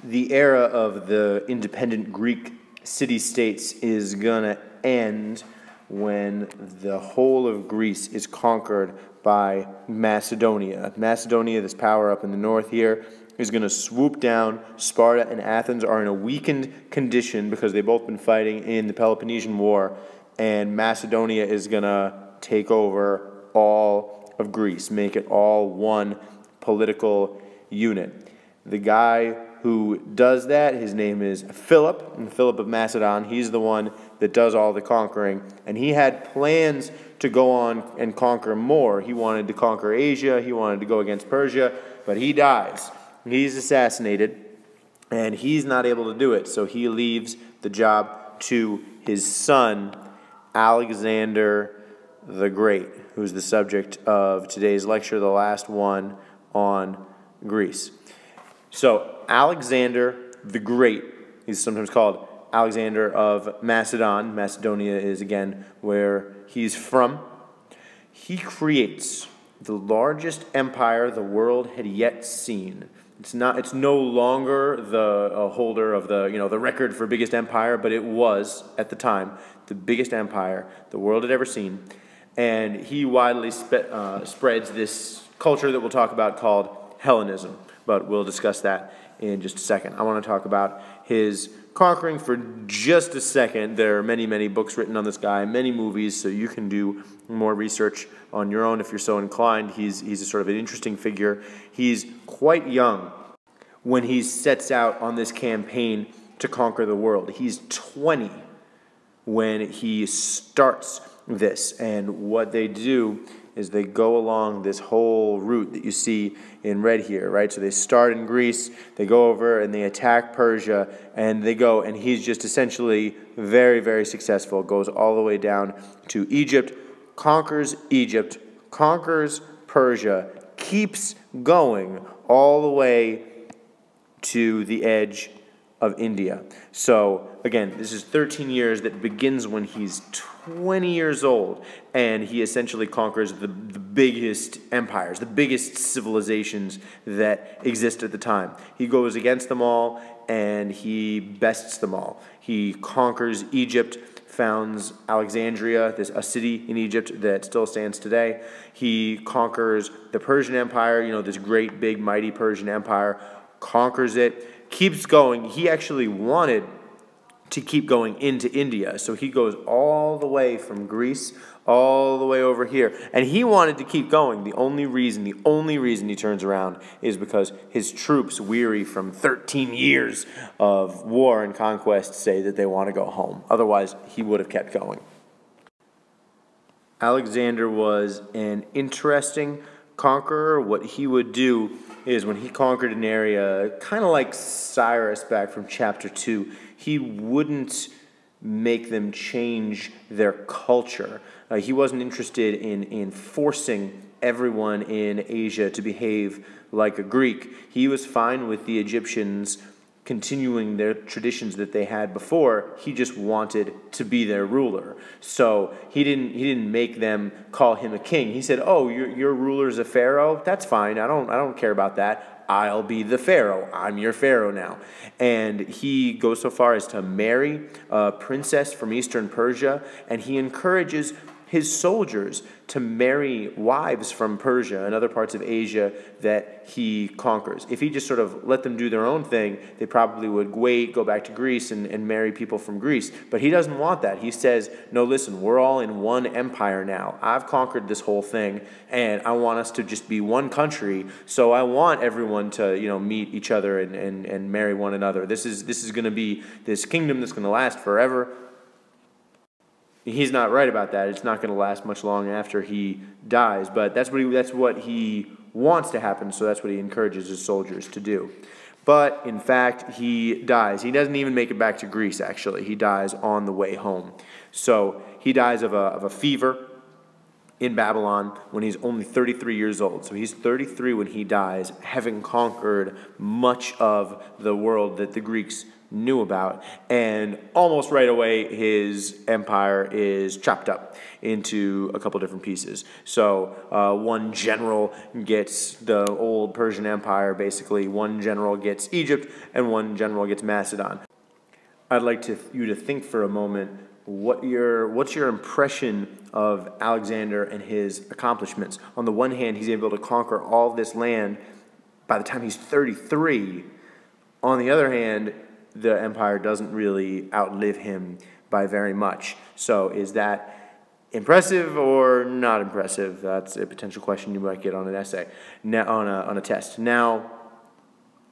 the era of the independent Greek city-states is going to end when the whole of Greece is conquered by Macedonia. Macedonia, this power up in the north here, is going to swoop down. Sparta and Athens are in a weakened condition because they've both been fighting in the Peloponnesian War, and Macedonia is going to take over all of Greece, make it all one political unit. The guy who does that, his name is Philip, and Philip of Macedon. He's the one that does all the conquering, and he had plans to go on and conquer more. He wanted to conquer Asia, he wanted to go against Persia, but he dies. He's assassinated, and he's not able to do it, so he leaves the job to his son, Alexander the Great, who's the subject of today's lecture, the last one on Greece. So Alexander the Great, he's sometimes called Alexander of Macedon. Macedonia is, again, where he's from. He creates the largest empire the world had yet seen. It's no longer the holder of the record for biggest empire, but it was, at the time, the biggest empire the world had ever seen. And he widely spreads this culture that we'll talk about called Hellenism. But we'll discuss that in just a second. I want to talk about his conquering for just a second. There are many, many books written on this guy, many movies, so you can do more research on your own if you're so inclined. He's a sort of an interesting figure. He's quite young when he sets out on this campaign to conquer the world. He's 20 when he starts this, and what they do is they go along this whole route that you see in red here, right? So they start in Greece, they go over and they attack Persia, and they go, and he's just essentially very, very successful. Goes all the way down to Egypt, conquers Persia, keeps going all the way to the edge of India. So again, this is 13 years that begins when he's 20 years old, and he essentially conquers the biggest empires, the biggest civilizations that exist at the time. He goes against them all, and he bests them all. He conquers Egypt, founds Alexandria, a city in Egypt that still stands today. He conquers the Persian Empire, this great, big, mighty Persian Empire, conquers it, keeps going. He actually wanted to keep going into India, so he goes all the way from Greece all the way over here, and he wanted to keep going. The only reason he turns around is because his troops, weary from 13 years of war and conquest, say that they want to go home. Otherwise, he would have kept going. Alexander was an interesting conqueror. What he would do is when he conquered an area, kind of like Cyrus back from chapter 2, he wouldn't make them change their culture. He wasn't interested in forcing everyone in Asia to behave like a Greek. He was fine with the Egyptians continuing their traditions that they had before. He just wanted to be their ruler. So he didn't make them call him a king. He said, "Oh, your ruler's a pharaoh? That's fine. I don't care about that. I'll be the pharaoh. I'm your pharaoh now." And he goes so far as to marry a princess from eastern Persia, and he encourages his soldiers to marry wives from Persia and other parts of Asia that he conquers. If he just sort of let them do their own thing, they probably would go back to Greece and marry people from Greece. But he doesn't want that. He says, no, listen, we're all in one empire now. I've conquered this whole thing, and I want us to just be one country, so I want everyone to meet each other and marry one another. This is going to be this kingdom that's going to last forever. He's not right about that. It's not going to last much long after he dies, but that's what he wants to happen, so that's what he encourages his soldiers to do. But, in fact, he dies. He doesn't even make it back to Greece, actually. He dies on the way home. So he dies of a fever in Babylon when he's only 33 years old. So he's 33 when he dies, having conquered much of the world that the Greeks knew about. And almost right away, his empire is chopped up into a couple different pieces. So one general gets the old Persian Empire, basically. One general gets Egypt, and one general gets Macedon. I'd like you to think for a moment, what's your impression of Alexander and his accomplishments? On the one hand, he's able to conquer all this land by the time he's 33. On the other hand, the empire doesn't really outlive him by very much. So is that impressive or not impressive? That's a potential question you might get on an essay, on a test. Now,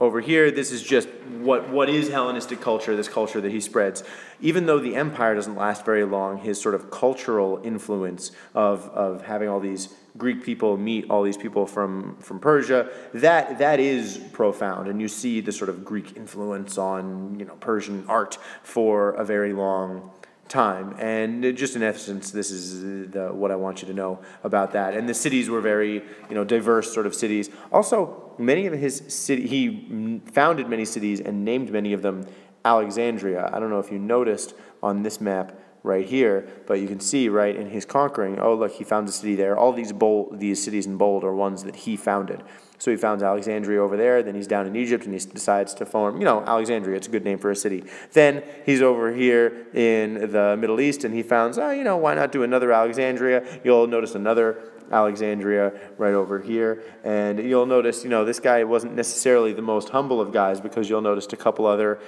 over here, this is just what is Hellenistic culture, this culture that he spreads. Even though the empire doesn't last very long, his sort of cultural influence of having all these Greek people meet all these people from Persia, that is profound. And you see the sort of Greek influence on Persian art for a very long time. And just in essence, this is what I want you to know about that. And the cities were very diverse sort of cities. Also, many of he founded many cities and named many of them Alexandria. I don't know if you noticed on this map right here, but you can see right in his conquering, oh look, he found a city there. All these cities in bold are ones that he founded. So he founds Alexandria over there, then he's down in Egypt and he decides to form, Alexandria, it's a good name for a city. Then he's over here in the Middle East and he founds, why not do another Alexandria? You'll notice another Alexandria right over here. And you'll notice, this guy wasn't necessarily the most humble of guys, because you'll notice a couple other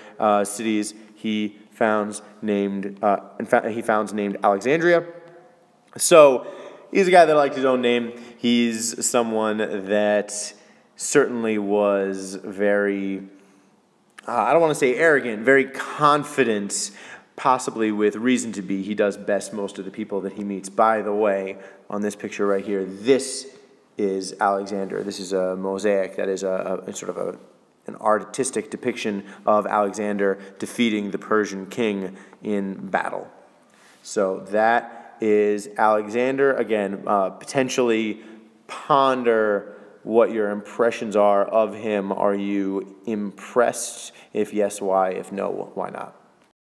cities he founds named Alexandria. So he's a guy that liked his own name. He's someone that certainly was very, I don't want to say arrogant, very confident, possibly with reason to be. He does best most of the people that he meets. By the way, on this picture right here, this is Alexander. This is a mosaic that is an artistic depiction of Alexander defeating the Persian king in battle. So that is Alexander. Again, potentially ponder what your impressions are of him. Are you impressed? If yes, why? If no, why not?